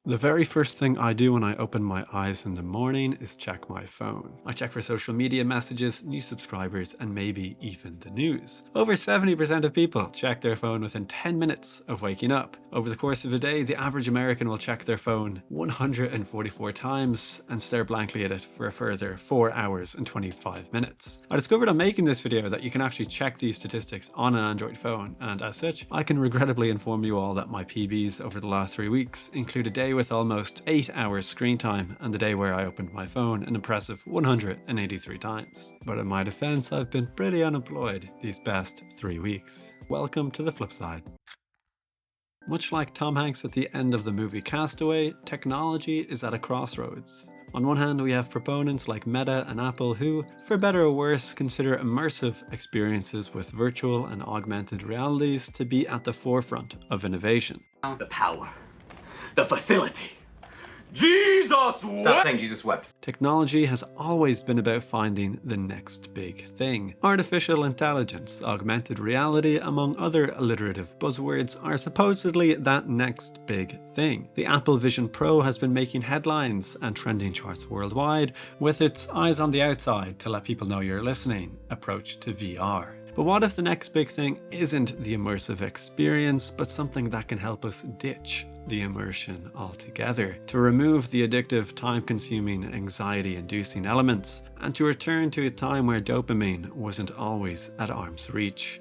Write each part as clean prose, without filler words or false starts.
The very first thing I do when I open my eyes in the morning is check my phone. I check for social media messages, new subscribers, and maybe even the news. Over 70% of people check their phone within 10 minutes of waking up. Over the course of a day, the average American will check their phone 144 times and stare blankly at it for a further 4 hours and 25 minutes. I discovered on making this video that you can actually check these statistics on an Android phone, and as such, I can regrettably inform you all that my PBs over the last 3 weeks include a day with almost 8 hours screen time and the day where I opened my phone an impressive 183 times. But in my defense, I've been pretty unemployed these past 3 weeks. Welcome to the flip side. Much like Tom Hanks at the end of the movie Castaway, technology is at a crossroads. On one hand, we have proponents like Meta and Apple who, for better or worse, consider immersive experiences with virtual and augmented realities to be at the forefront of innovation. The power. The facility. Jesus wept! Stop saying Jesus wept. Technology has always been about finding the next big thing. Artificial intelligence, augmented reality, among other alliterative buzzwords, are supposedly that next big thing. The Apple Vision Pro has been making headlines and trending charts worldwide with its eyes on the outside to let people know you're listening approach to VR. But what if the next big thing isn't the immersive experience, but something that can help us ditch the immersion altogether, to remove the addictive, time-consuming, anxiety-inducing elements, and to return to a time where dopamine wasn't always at arm's reach?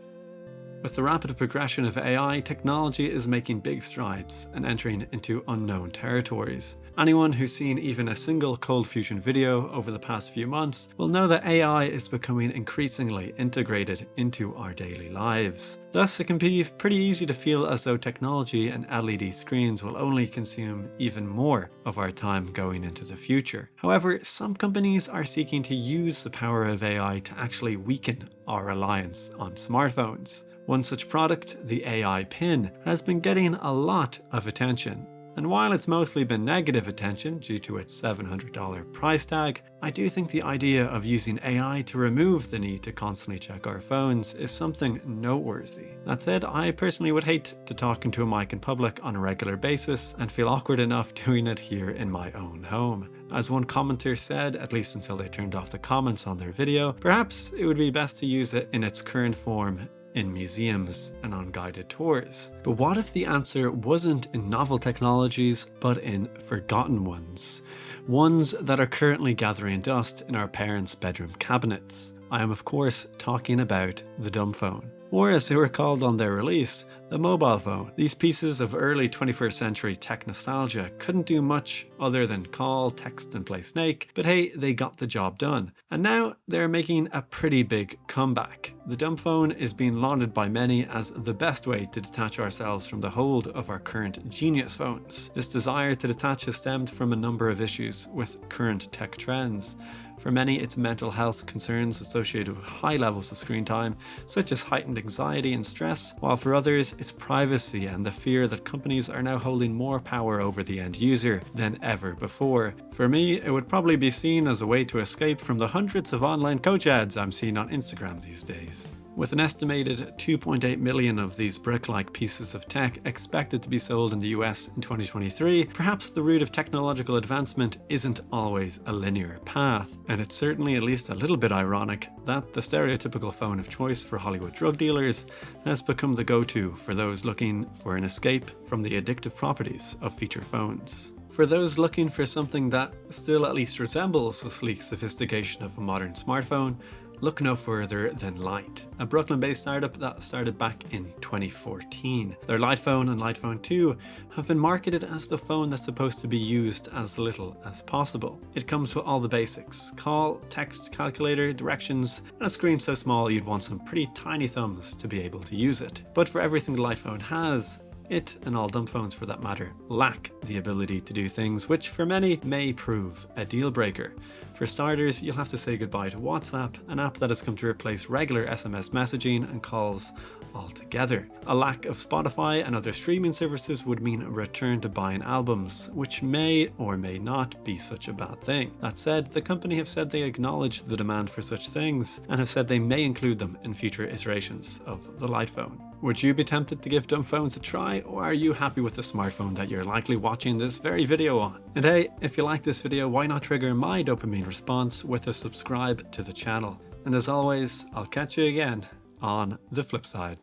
With the rapid progression of AI, technology is making big strides and entering into unknown territories. Anyone who's seen even a single Cold Fusion video over the past few months will know that AI is becoming increasingly integrated into our daily lives. Thus, it can be pretty easy to feel as though technology and LED screens will only consume even more of our time going into the future. However, some companies are seeking to use the power of AI to actually weaken our reliance on smartphones. One such product, the AI Pin, has been getting a lot of attention. And while it's mostly been negative attention due to its $700 price tag, I do think the idea of using AI to remove the need to constantly check our phones is something noteworthy. That said, I personally would hate to talk into a mic in public on a regular basis and feel awkward enough doing it here in my own home. As one commenter said, at least until they turned off the comments on their video, perhaps it would be best to use it in its current form in museums and on guided tours. But what if the answer wasn't in novel technologies, but in forgotten ones? Ones that are currently gathering dust in our parents' bedroom cabinets. I am of course talking about the Dumbphone, or as they were called on their release, the mobile phone. These pieces of early 21st century tech nostalgia couldn't do much other than call, text and play Snake, but hey, they got the job done. And now they're making a pretty big comeback. The Dumbphone is being lauded by many as the best way to detach ourselves from the hold of our current genius phones. This desire to detach has stemmed from a number of issues with current tech trends. For many, it's mental health concerns associated with high levels of screen time, such as heightened anxiety and stress, while for others, it's privacy and the fear that companies are now holding more power over the end user than ever before. For me, it would probably be seen as a way to escape from the hundreds of online coach ads I'm seeing on Instagram these days. With an estimated 2.8 million of these brick-like pieces of tech expected to be sold in the US in 2023, perhaps the route of technological advancement isn't always a linear path. And it's certainly at least a little bit ironic that the stereotypical phone of choice for Hollywood drug dealers has become the go-to for those looking for an escape from the addictive properties of feature phones. For those looking for something that still at least resembles the sleek sophistication of a modern smartphone, look no further than Light, a Brooklyn-based startup that started back in 2014. Their Light Phone and Light Phone 2 have been marketed as the phone that's supposed to be used as little as possible. It comes with all the basics: call, text, calculator, directions, and a screen so small you'd want some pretty tiny thumbs to be able to use it. But for everything the Light Phone has, it, and all Dumbphones for that matter, lack the ability to do things which for many may prove a deal breaker. For starters, you'll have to say goodbye to WhatsApp, an app that has come to replace regular SMS messaging and calls altogether. A lack of Spotify and other streaming services would mean a return to buying albums, which may or may not be such a bad thing. That said, the company have said they acknowledge the demand for such things and have said they may include them in future iterations of the Light phone. Would you be tempted to give Dumbphones a try, or are you happy with the smartphone that you're likely watching this very video on? And hey, if you like this video, why not trigger my dopamine response with a subscribe to the channel? And as always, I'll catch you again on the flip side.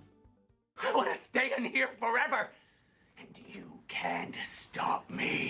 I want to stay in here forever, and you can't stop me.